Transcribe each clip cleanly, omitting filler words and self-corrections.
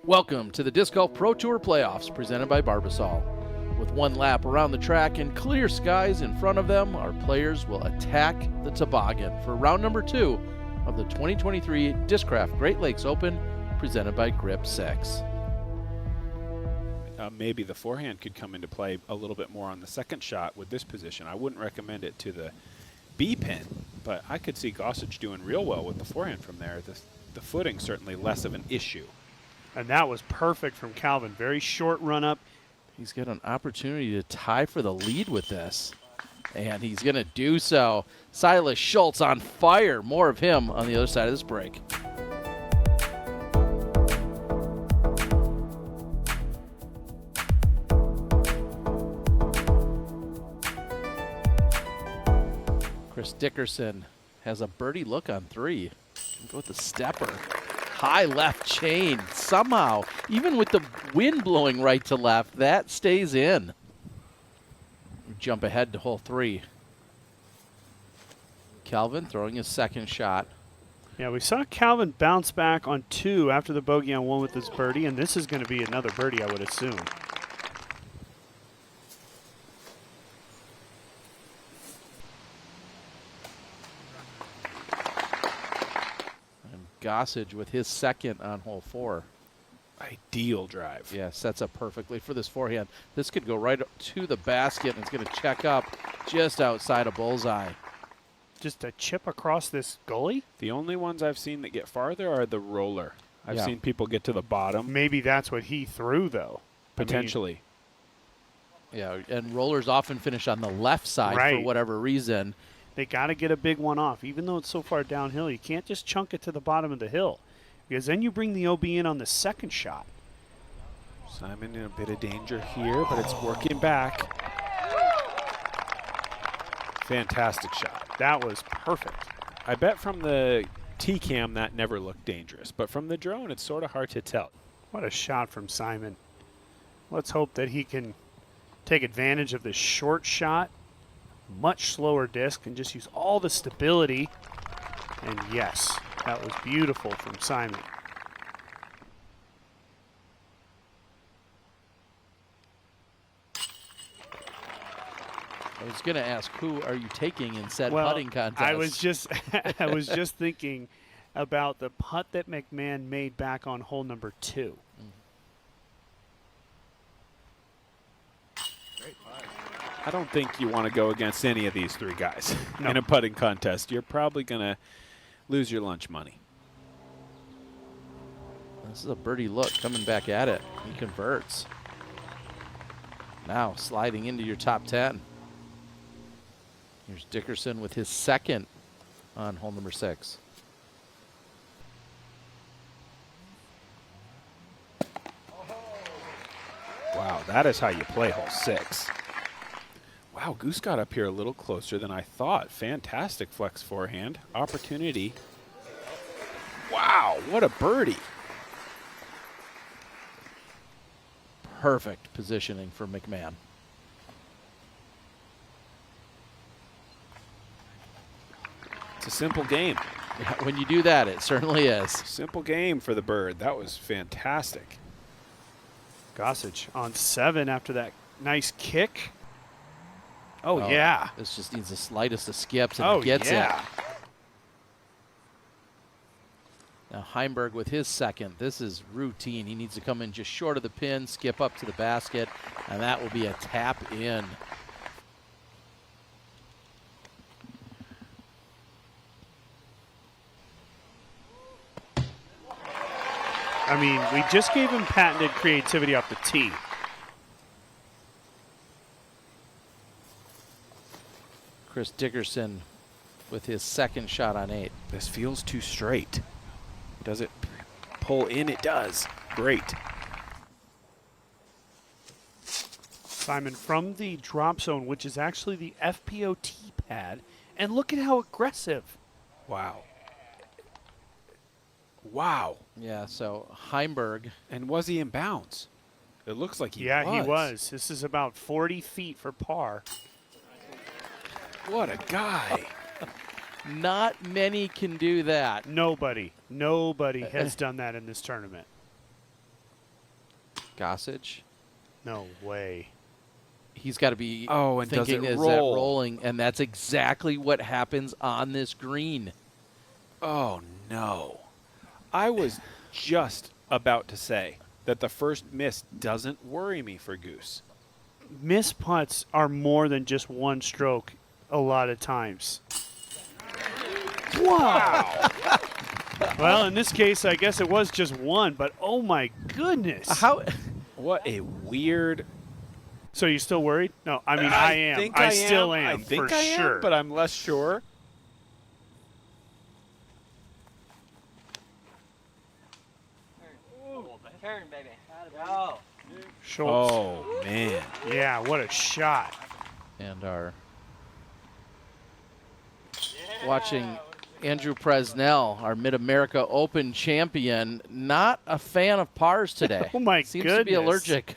Welcome to the Disc Golf Pro Tour Playoffs presented by Barbasol. With one lap around the track and clear skies in front of them, our players will attack the Toboggan for round number 2 of the 2023 Discraft Great Lakes Open presented by Grip 6. Maybe the forehand could come into play a little bit more on the second shot with this position. I wouldn't recommend it to the B pin, but I could see Gossage doing real well with the forehand from there. The footing certainly less of an issue. And that was perfect from Calvin. Very short run up. He's got an opportunity to tie for the lead with this, and he's going to do so. Silas Schultz on fire. More of him on the other side of this break. Chris Dickerson has a birdie look on 3. Go with the stepper. High left chain. Somehow, even with the wind blowing right to left, that stays in. Jump ahead to hole 3. Calvin throwing his second shot. Yeah, we saw Calvin bounce back on 2 after the bogey on 1 with his birdie, and this is going to be another birdie, I would assume. Gossage with his second on hole 4. Ideal drive. Yeah, sets up perfectly for this forehand. This could go right to the basket, and it's going to check up just outside of bullseye. Just a chip across this gully? The only ones I've seen that get farther are the roller. I've seen people get to the bottom. Maybe that's what he threw, though. Potentially. Yeah, and rollers often finish on the left side for whatever reason. They got to get a big one off. Even though it's so far downhill, you can't just chunk it to the bottom of the hill, because then you bring the OB in on the second shot. Simon in a bit of danger here, but it's working back. Fantastic shot. That was perfect. I bet from the T-cam that never looked dangerous, but from the drone it's sort of hard to tell. What a shot from Simon. Let's hope that he can take advantage of this short shot. Much slower disc and just use all the stability. And yes, that was beautiful from Simon. I was going to ask, who are you taking in said putting contest? I was just thinking about the putt that McMahon made back on hole number 2. I don't think you want to go against any of these 3 guys in a putting contest. You're probably going to lose your lunch money. This is a birdie look coming back at it. He converts. Now sliding into your top 10. Here's Dickerson with his second on hole number 6. Wow, that is how you play hole 6. Wow, Goose got up here a little closer than I thought. Fantastic flex forehand. Opportunity. Wow, what a birdie. Perfect positioning for McMahon. It's a simple game. Yeah, when you do that, it certainly is. Simple game for the bird. That was fantastic. Gossage on 7 after that nice kick. Oh, yeah. This just needs the slightest of skips, and he gets it. Now Heimberg with his second. This is routine. He needs to come in just short of the pin, skip up to the basket, and that will be a tap in. I mean, we just gave him patented creativity off the tee. Chris Dickerson with his second shot on 8. This feels too straight. Does it pull in? It does. Great. Simon from the drop zone, which is actually the FPO tee pad, and look at how aggressive. Wow. Wow. Yeah, so Heimberg. And was he in bounds? It looks like he was. Yeah, he was. This is about 40 feet for par. What a guy. Not many can do that. Nobody has done that in this tournament. Gossage. No way. He's got to be and does thinking, it is that roll? rolling? And that's exactly what happens on this green. Oh, no. I was just about to say that the first miss doesn't worry me for Goose. Miss putts are more than just one stroke a lot of times. Wow. Well, in this case, I guess it was just one, but oh my goodness. How? What a weird... So you still worried? No, I mean, I am. think I still am, I think for I am, sure. but I'm less sure. Turn, baby. Go. Schultz. Oh, man. Yeah, what a shot. And our watching Andrew Presnell, our Mid-America Open champion, not a fan of pars today. Oh, my Seems goodness. to be allergic.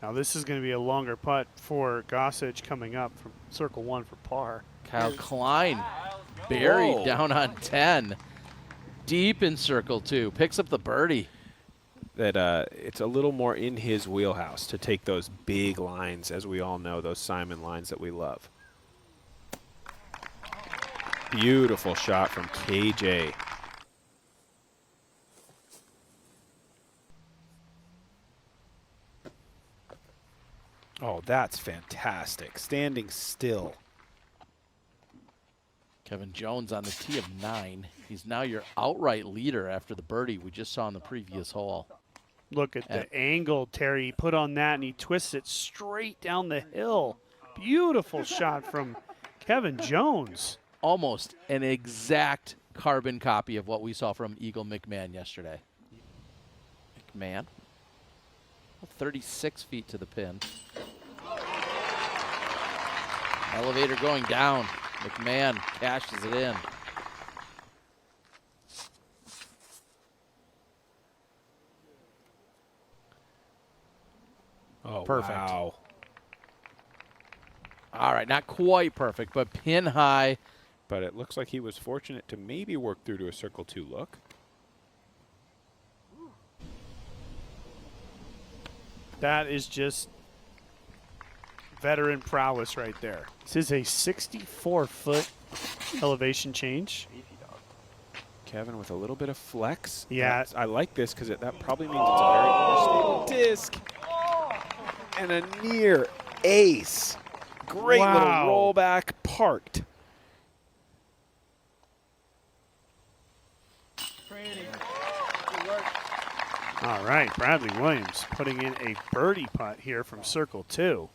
Now, this is going to be a longer putt for Gossage coming up from circle 1 for par. Kyle Klein buried Whoa. down on 10. Deep in circle 2. Picks up the birdie. That it's a little more in his wheelhouse to take those big lines, as we all know, those Simon lines that we love. Beautiful shot from KJ. Oh, that's fantastic. Standing still. Kevin Jones on the tee of 9. He's now your outright leader after the birdie we just saw in the previous hole. Look at the angle Terry he put on that, and he twists it straight down the hill. Beautiful shot from Kevin Jones. Almost an exact carbon copy of what we saw from Eagle McMahon yesterday. McMahon, 36 feet to the pin. Elevator going down. McMahon cashes it in. Oh, Perfect. wow. All right, not quite perfect, but pin high. But it looks like he was fortunate to maybe work through to a circle 2 look. That is just veteran prowess right there. This is a 64-foot elevation change. Kevin with a little bit of flex. Yeah. I like this because that probably means it's a very more stable disc. And a near ace. Great little Wow. rollback, parked. All right, Bradley Williams putting in a birdie putt here from circle 2.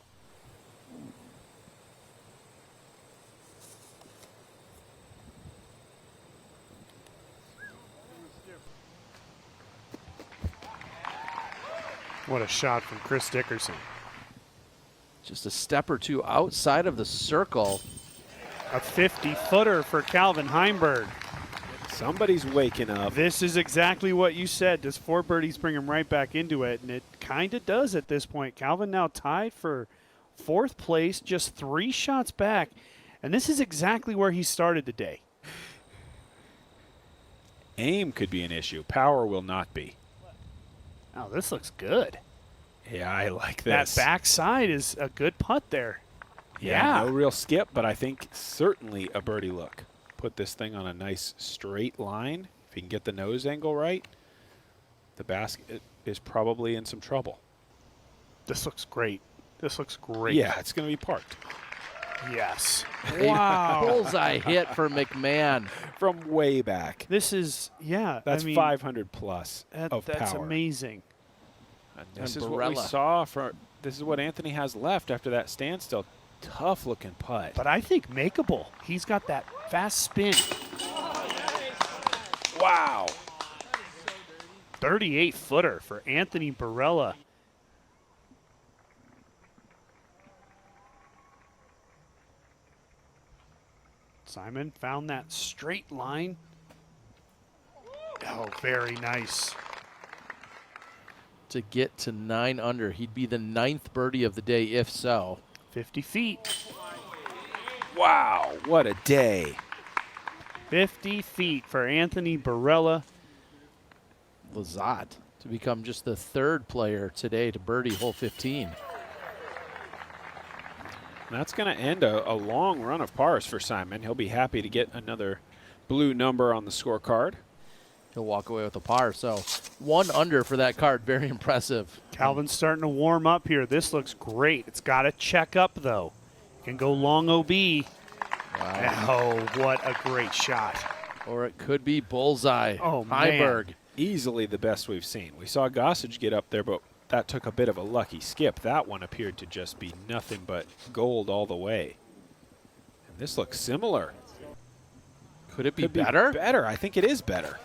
What a shot from Chris Dickerson. Just a step or two outside of the circle. A 50-footer for Calvin Heimberg. Somebody's waking up. This is exactly what you said. Does 4 birdies bring him right back into it? And it kind of does at this point. Calvin now tied for 4th place, just 3 shots back. And this is exactly where he started the day. Aim could be an issue. Power will not be. Oh, this looks good. Yeah, I like That this. backside is a good putt there. Yeah, no real skip, but I think certainly a birdie look. Put this thing on a nice straight line. If you can get the nose angle right, the basket is probably in some trouble. This looks great. This looks great. Yeah, it's going to be parked. Yes. A Wow. bullseye hit for McMahon. From way back. This is, yeah. That's I mean, 500 plus of that's power. amazing. And this And is what we Barella. saw. This is what Anthony has left after that standstill. Tough looking putt. But I think makeable. He's got that fast spin. Wow. 38-footer for Anthony Barella. Simon found that straight line. Oh, very nice. To get to 9 under. He'd be the 9th birdie of the day if so. 50 feet. Wow. What a day. 50 feet for Anthony Barella. Lazat to become just the third player today to birdie hole 15. That's going to end a long run of pars for Simon. He'll be happy to get another blue number on the scorecard. He'll walk away with a par. So 1 under for that card. Very impressive. Calvin's starting to warm up here. This looks great. It's got to check up, though. Can go long OB. Wow. Oh, what a great shot. Or it could be bullseye. Oh, Heiberg. man. Easily the best we've seen. We saw Gossage get up there, but that took a bit of a lucky skip. That one appeared to just be nothing but gold all the way. And this looks similar. Could it be Could better? Better. I think it is better.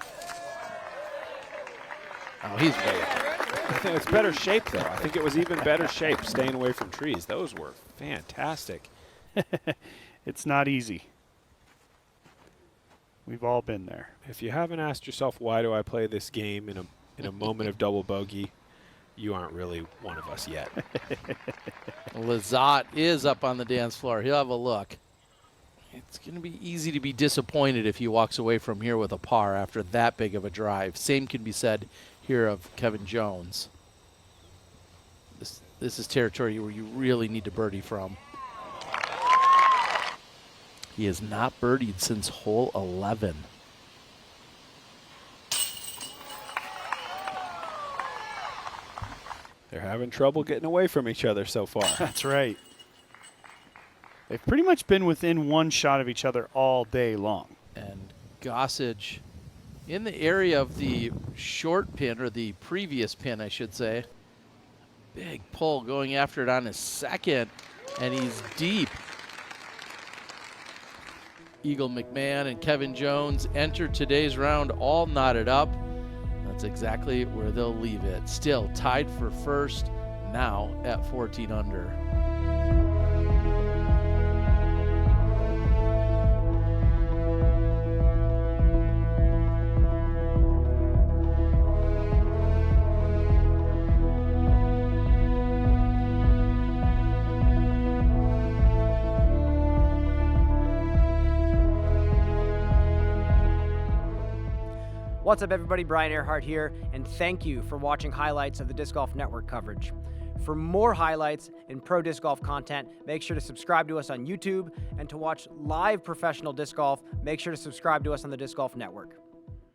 Oh, he's way. I think it's better shape, though. I think it was even better shape, staying away from trees. Those were fantastic. It's not easy. We've all been there. If you haven't asked yourself, why do I play this game in a moment of double bogey, you aren't really one of us yet. Lazat is up on the dance floor. He'll have a look. It's going to be easy to be disappointed if he walks away from here with a par after that big of a drive. Same can be said here of Kevin Jones. This is territory where you really need to birdie from. He has not birdied since hole 11. They're having trouble getting away from each other so far. That's right. They've pretty much been within 1 shot of each other all day long. And Gossage in the area of the short pin, or the previous pin, I should say. Big pull going after it on his second, and he's deep. Eagle McMahon and Kevin Jones enter today's round all knotted up. That's exactly where they'll leave it. Still tied for first, now at 14 under. What's up, everybody? Brian Earhart here, and thank you for watching highlights of the Disc Golf Network coverage. For more highlights and pro disc golf content, make sure to subscribe to us on YouTube, and to watch live professional disc golf, make sure to subscribe to us on the Disc Golf Network.